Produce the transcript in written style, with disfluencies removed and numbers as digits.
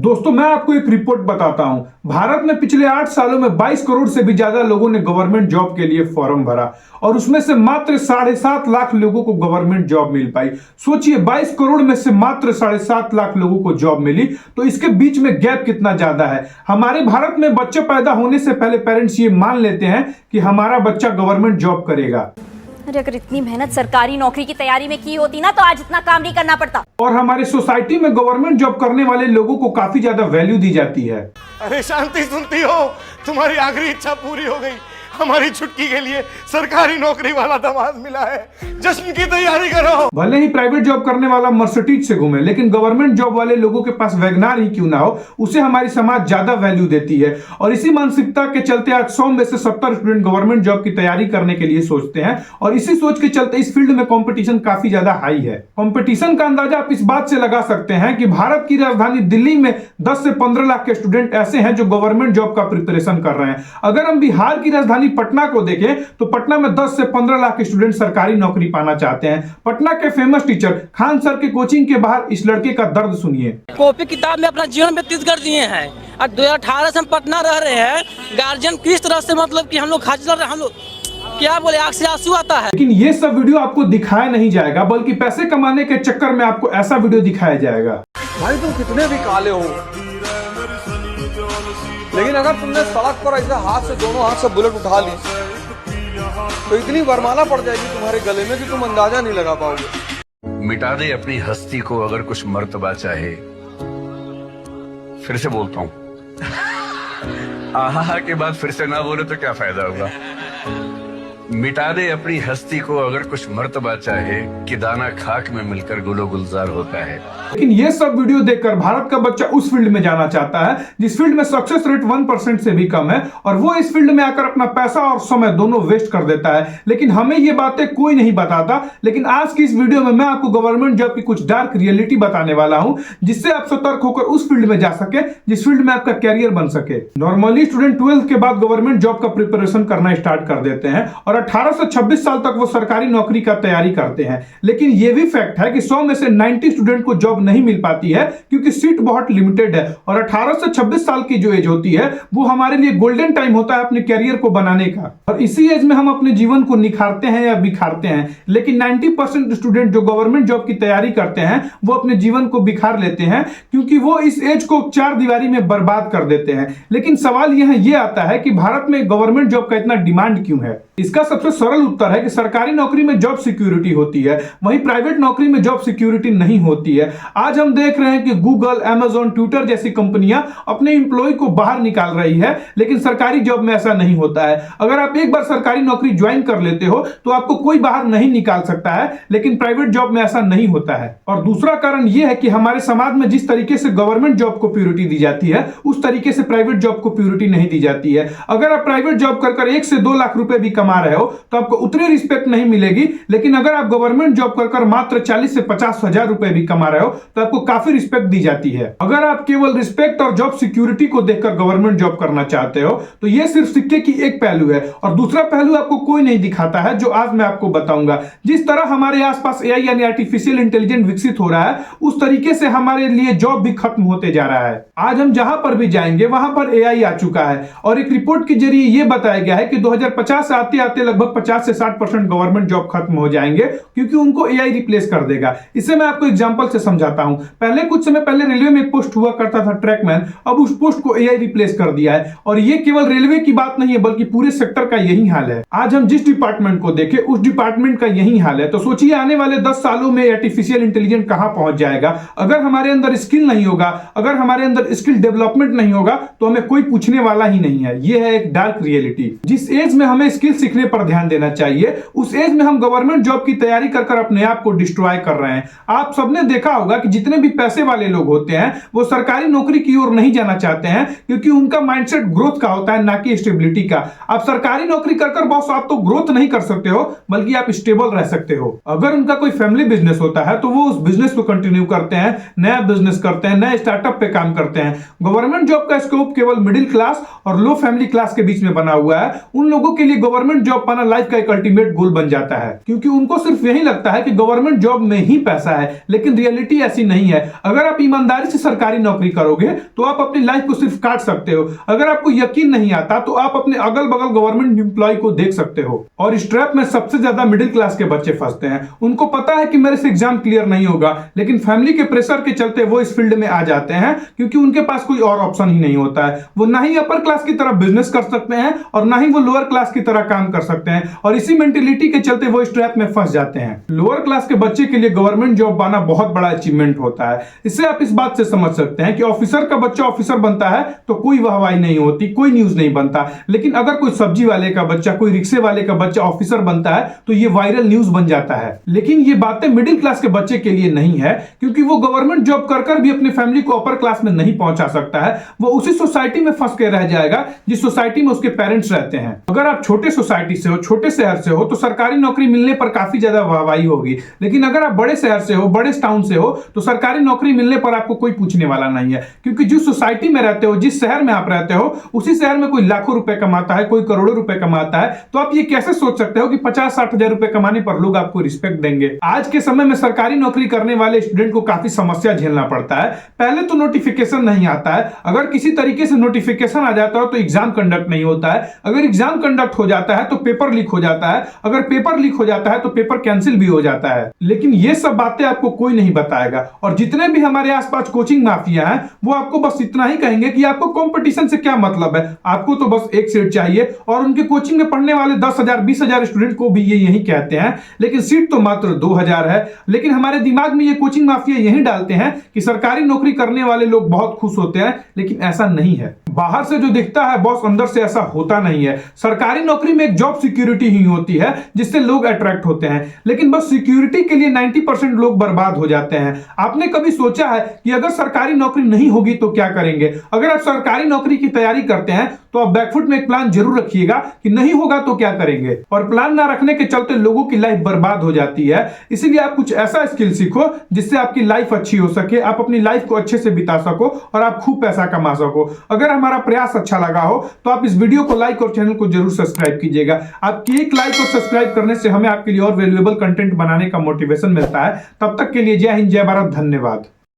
दोस्तों मैं आपको एक रिपोर्ट बताता हूं। भारत में पिछले 8 सालों में 22 करोड़ से भी ज्यादा लोगों ने गवर्नमेंट जॉब के लिए फॉर्म भरा और उसमें से मात्र 7.5 लाख लोगों को गवर्नमेंट जॉब मिल पाई। सोचिए 22 करोड़ में से मात्र 7.5 लाख लोगों को जॉब मिली, तो इसके बीच में गैप कितना ज्यादा है। हमारे भारत में बच्चे पैदा होने से पहले पेरेंट्स ये मान लेते हैं कि हमारा बच्चा गवर्नमेंट जॉब करेगा। अरे अगर इतनी मेहनत सरकारी नौकरी की तैयारी में की होती ना तो आज इतना काम नहीं करना पड़ता। और हमारी सोसाइटी में गवर्नमेंट जॉब करने वाले लोगों को काफी ज्यादा वैल्यू दी जाती है। अरे शांति सुनती हो, तुम्हारी आखिरी इच्छा पूरी हो गई। हमारी छुट्टी के लिए सरकारी नौकरी वाला दामाद मिला है, जश्न की तैयारी करो। भले ही प्राइवेट जॉब करने वाला मर्सिडीज से घूमे, लेकिन गवर्नमेंट जॉब वाले लोगों के पास वैगनार ही क्यों ना हो, उसे हमारी समाज ज्यादा वैल्यू देती है। और इसी मानसिकता के चलते आज 100 में से 70 स्टूडेंट गवर्नमेंट जॉब की तैयारी करने के लिए सोचते हैं। और इसी सोच के चलते इस फील्ड में कंपटीशन काफी ज्यादा हाई है। कंपटीशन का अंदाजा आप इस बात से लगा सकते हैं कि भारत की राजधानी दिल्ली में 10 से 15 लाख के स्टूडेंट ऐसे हैं जो गवर्नमेंट जॉब का प्रिपरेशन कर रहे हैं। अगर हम बिहार की राजधानी पटना को देखें तो पटना में 10 से 15 लाख स्टूडेंट सरकारी नौकरी पाना चाहते हैं। पटना के फेमस टीचर खान सर के कोचिंग के बाहर इस लड़के का दर्द सुनिए। कॉपी किताब में अपना जीवन व्यतीत कर दिए हैं और 2018 से हम पटना रह रहे हैं। गार्जियन किस तरह से मतलब कि हम लोग खाचल रहे, हम लोग क्या बोले, आंख से आंसू आता है। लेकिन ये सब वीडियो आपको दिखाया नहीं जाएगा, बल्कि पैसे कमाने के चक्कर में आपको ऐसा वीडियो दिखाया जाएगा। भाई तुम कितने भी काले हो, लेकिन अगर तुमने सड़क पर ऐसा हाथ से दोनों हाथ से बुलेट उठा ली तो इतनी वरमाला पड़ जाएगी तुम्हारे गले में कि तुम अंदाजा नहीं लगा पाओगे। मिटा दे अपनी हस्ती को अगर कुछ मर्तबा चाहे। फिर से बोलता हूँ, आहा के बाद फिर से ना बोले तो क्या फायदा होगा। मिटा दे अपनी हस्ती को अगर कुछ मर्तबा चाहे कि दाना खाक में मिलकर गुलो गुलजार होता है। लेकिन ये सब वीडियो देखकर भारत का बच्चा उस फील्ड में जाना चाहता है जिस फील्ड में सक्सेस रेट 1% से भी कम है, और वो इस फील्ड में आकर अपना पैसा और समय दोनों वेस्ट कर देता है। लेकिन हमें ये बातें कोई नहीं बताता। लेकिन आज की इस वीडियो में मैं आपको गवर्नमेंट जॉब की कुछ डार्क रियलिटी बताने वाला हूं, जिससे आप सतर्क होकर उस फील्ड में जा सके जिस फील्ड में आपका कैरियर बन सके। नॉर्मली स्टूडेंट 12th के बाद गवर्नमेंट जॉब का प्रिपरेशन करना स्टार्ट कर देते हैं और 18 से 26 साल तक वो सरकारी नौकरी का तैयारी करते हैं। लेकिन ये भी फैक्ट है कि 100 में से 90 स्टूडेंट को जॉब नहीं मिल पाती है, क्योंकि सीट बहुत लिमिटेड है। और 18 से 26 साल की जो एज होती है वो हमारे लिए गोल्डन टाइम होता है अपने कैरियर को बनाने का। और इसी एज में हम अपने जीवन को निखारते हैं या बिखारते हैं। लेकिन 90% स्टूडेंट जो गवर्नमेंट जॉब की तैयारी करते हैं वो अपने जीवन को बिखार लेते हैं, क्योंकि वो इस एज को 4 दीवारी में बर्बाद कर देते हैं। लेकिन सवाल यह ये आता है कि भारत में गवर्नमेंट जॉब का इतना डिमांड क्यों है। इसका सबसे सरल उत्तर है कि सरकारी नौकरी में जॉब सिक्योरिटी होती है, वहीं प्राइवेट नौकरी में जॉब सिक्योरिटी नहीं होती है। आज हम देख रहे हैं कि गूगल, अमेज़न, ट्विटर जैसी कंपनियां अपने एम्प्लॉय को बाहर निकाल रही है, लेकिन सरकारी जॉब में ऐसा नहीं होता है। अगर आप एक बार सरकारी नौकरी ज्वाइन कर लेते हो तो आपको कोई बाहर नहीं निकाल सकता है, लेकिन प्राइवेट जॉब में ऐसा नहीं होता है। और दूसरा कारण यह है कि हमारे समाज में जिस तरीके से गवर्नमेंट जॉब को प्योरिटी दी जाती है उस तरीके से प्राइवेट जॉब को प्योरिटी नहीं दी जाती है। अगर आप प्राइवेट जॉब कर 1 से 2 लाख रुपए भी कमा रहे हो तो आपको उतनी रिस्पेक्ट नहीं मिलेगी, लेकिन अगर आप गवर्नमेंट जॉब कर मात्र 40 से 50 हजार रुपए भी कमा रहे हो तो आपको काफी रिस्पेक्ट दी जाती है। अगर आप केवल रिस्पेक्ट और जॉब सिक्योरिटी को देखकर गवर्नमेंट जॉब करना चाहते हो तो यह सिर्फ सिक्के की एक पहलू है, और दूसरा पहलू आपको कोई नहीं दिखाता है, जो आज मैं आपको बताऊंगा। जिस तरह हमारे आसपास एआई यानी आर्टिफिशियल इंटेलिजेंस विकसित हो रहा है, उस तरीके से हमारे लिए जॉब भी खत्म होते जा रहा है। आज हम जहां पर भी जाएंगे वहां पर एआई आ चुका है, और एक रिपोर्ट के जरिए यह बताया गया है कि 2050 आते आते लगभग 50 से 60% गवर्नमेंट जॉब खत्म हो जाएंगे, क्योंकि उनको एआई रिप्लेस कर देगा। इसे मैं आपको एग्जांपल से समझाता हूं। पहले कुछ समय पहले रेलवे में एक पोस्ट हुआ करता था ट्रैकमैन, अब उस पोस्ट को एआई रिप्लेस कर दिया है। और ये केवल रेलवे की बात नहीं है, बल्कि पूरे सेक्टर का यही हाल है। आज हम जिस डिपार्टमेंट को देखें उस डिपार्टमेंट का यही हाल है। तो सोचिए आने वाले 10 सालों में आर्टिफिशियल इंटेलिजेंस कहां पहुंच जाएगा। अगर हमारे अंदर स्किल नहीं होगा, अगर हमारे अंदर स्किल डेवलपमेंट नहीं होगा तो हमें कोई पूछने वाला ही नहीं है। यह है एक डार्क रियलिटी। जिस एज में हमें स्किल सीखने पर ध्यान देना चाहिए उस एज में हम गवर्नमेंट जॉब की तैयारी कर अपने आप को डिस्ट्रॉय कर रहे हैं। आप सबने देखा होगा कि जितने भी पैसे वाले लोग होते हैं वो सरकारी नौकरी की ओर नहीं जाना चाहते हैं, क्योंकि उनका माइंडसेट ग्रोथ का होता है, ना कि स्टेबिलिटी का। आप सरकारी नौकरी कर बॉस आप तो ग्रोथ नहीं कर सकते हो, बल्कि आप स्टेबल रह सकते हो। अगर उनका कोई फैमिली बिजनेस होता है तो वो उस बिजनेस को कंटिन्यू करते हैं, नया बिजनेस करते हैं, नए स्टार्टअप पे काम करते हैं। गवर्नमेंट जॉब का स्कोप केवल मिडिल क्लास और लो फैमिली क्लास के बीच में बना हुआ है। उन लोगों के लिए गवर्नमेंट गवर्नमेंट जॉब पाना लाइफ का एक अल्टीमेट गोल बन जाता है, क्योंकि उनको सिर्फ यही लगता है कि गवर्नमेंट जॉब में ही पैसा है। लेकिन रियलिटी ऐसी नहीं है। अगर आप ईमानदारी से सरकारी नौकरी करोगे तो आप अपनी लाइफ को सिर्फ काट सकते हो। अगर आपको यकीन नहीं आता तो आप अपने अगल बगल गवर्नमेंट एम्प्लॉय को देख सकते हो। और इस ट्रैप में सबसे ज्यादा मिडिल क्लास के बच्चे फंसते हैं। उनको पता है कि मेरे से एग्जाम क्लियर नहीं होगा, लेकिन फैमिली के प्रेशर के चलते वो इस फील्ड में आ जाते हैं, क्योंकि उनके पास कोई और ऑप्शन ही नहीं होता है। वो ना ही अपर क्लास की तरह बिजनेस कर सकते हैं और ना ही वो लोअर क्लास की तरह काम कर सकते हैं, और इसी मेंटेलिटी के चलते वो इस ट्रैप में फंस जाते हैं। लोअर क्लास के बच्चे के लिए गवर्नमेंट जॉब पाना बहुत बड़ा अचीवमेंट होता है। इससे आप इस बात से समझ सकते हैं कि ऑफिसर का बच्चा ऑफिसर बनता है तो कोई वाहवाही नहीं होती, कोई न्यूज नहीं बनता। लेकिन अगर कोई सब्जी वाले का बच्चा, कोई रिक्शे वाले का बच्चा ऑफिसर बनता है तो ये वायरल न्यूज बन जाता है। लेकिन ये बातें मिडिल क्लास के बच्चे के लिए नहीं है, क्योंकि वो गवर्नमेंट जॉब कर भी अपनी फैमिली को अपर क्लास में नहीं पहुंचा सकता है। वो उसी सोसाइटी में फंस के रह जाएगा जिस सोसाइटी में उसके पेरेंट्स रहते हैं। अगर आप छोटे सोसाइटी से हो, छोटे शहर से हो, तो सरकारी नौकरी मिलने पर काफी ज्यादा वाहवाही होगी। लेकिन अगर आप बड़े शहर से हो, बड़े टाउन से हो, तो सरकारी नौकरी मिलने पर आपको कोई पूछने वाला नहीं है, क्योंकि जिस सोसाइटी में रहते हो, जिस शहर में आप रहते हो, उसी शहर में कोई लाखों रुपए कमाता है, कोई करोड़ों रुपए कमाता है। तो आप ये कैसे सोच सकते हो कि 50-60 हजार रुपए कमाने पर लोग आपको रिस्पेक्ट देंगे? आज के समय में सरकारी नौकरी करने वाले स्टूडेंट को काफी समस्या झेलना पड़ता है। पहले तो नोटिफिकेशन नहीं आता है। अगर किसी तरीके से नोटिफिकेशन आ जाता है तो एग्जाम कंडक्ट नहीं होता है। अगर एग्जाम कंडक्ट हो जाता है तो पेपर लीक हो जाता है। अगर पेपर लीक हो जाता है तो पेपर कैंसिल भी हो जाता है। लेकिन ये सब बातें आपको कोई नहीं बताएगा। और जितने भी हमारे आसपास कोचिंग माफिया हैं, वो आपको बस इतना ही कहेंगे कि आपको कंपटीशन से क्या मतलब है, आपको तो बस एक सीट चाहिए। और उनके कोचिंग में पढ़ने वाले 10,000 20,000 स्टूडेंट को भी ये यही कहते हैं, लेकिन सीट तो मात्र 2,000 है। लेकिन हमारे दिमाग में ये कोचिंग माफिया यही डालते हैं कि सरकारी नौकरी करने वाले लोग बहुत खुश होते हैं, लेकिन ऐसा नहीं है। बाहर से जो दिखता है बॉस, अंदर से ऐसा होता नहीं है। सरकारी नौकरी में एक जॉब सिक्योरिटी ही होती है जिससे लोग अट्रैक्ट होते हैं, लेकिन बस सिक्योरिटी के लिए 90% लोग बर्बाद हो जाते हैं। आपने कभी सोचा है कि अगर सरकारी नौकरी नहीं होगी तो क्या करेंगे? अगर आप सरकारी नौकरी की तैयारी करते हैं तो आप बैकफुट में एक प्लान जरूर रखिएगा कि नहीं होगा तो क्या करेंगे। और प्लान ना रखने के चलते लोगों की लाइफ बर्बाद हो जाती है। इसीलिए आप कुछ ऐसा स्किल सीखो जिससे आपकी लाइफ अच्छी हो सके, आप अपनी लाइफ को अच्छे से बिता सको और आप खूब पैसा कमा सको। अगर हमारा प्रयास अच्छा लगा हो तो आप इस वीडियो को लाइक और चैनल को जरूर सब्सक्राइब कीजिएगा। आपकी एक लाइक और सब्सक्राइब करने से हमें आपके लिए और वैल्यूएबल कंटेंट बनाने का मोटिवेशन मिलता है। तब तक के लिए जय हिंद, जय भारत, धन्यवाद।